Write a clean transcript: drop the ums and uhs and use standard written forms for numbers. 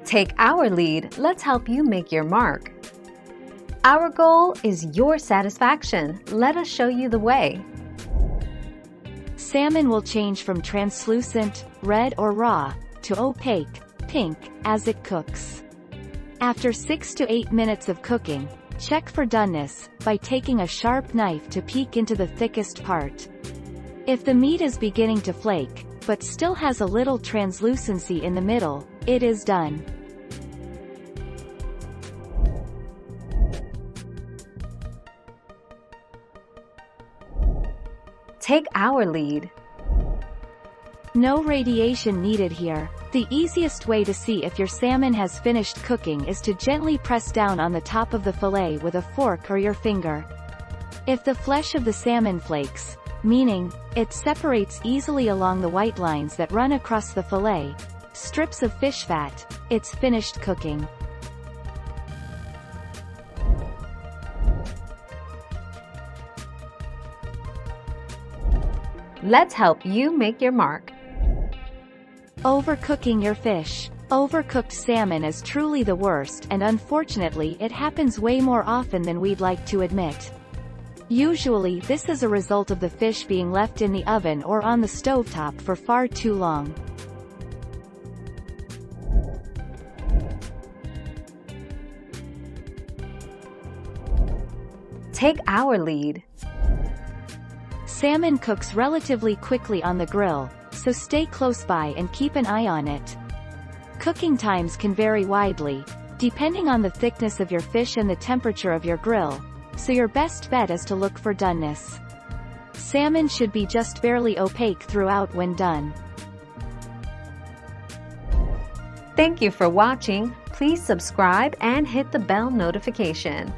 Take our lead, let's help you make your mark. Our goal is your satisfaction. Let us show you the way. Salmon will change from translucent, red or raw, to opaque, pink, as it cooks. After 6 to 8 minutes of cooking, check for doneness by taking a sharp knife to peek into the thickest part. If the meat is beginning to flake, but still has a little translucency in the middle, it is done. Take our lead. No radiation needed here. The easiest way to see if your salmon has finished cooking is to gently press down on the top of the fillet with a fork or your finger. If the flesh of the salmon flakes, meaning it separates easily along the white lines that run across the fillet, strips of fish fat, it's finished cooking. Let's help you make your mark. Overcooking your fish. Overcooked salmon is truly the worst, and unfortunately it happens way more often than we'd like to admit. Usually this is a result of the fish being left in the oven or on the stovetop for far too long. Take our lead. Salmon cooks relatively quickly on the grill, so stay close by and keep an eye on it. Cooking times can vary widely, depending on the thickness of your fish and the temperature of your grill, so your best bet is to look for doneness. Salmon should be just barely opaque throughout when done. Thank you for watching. Please subscribe and hit the bell notification.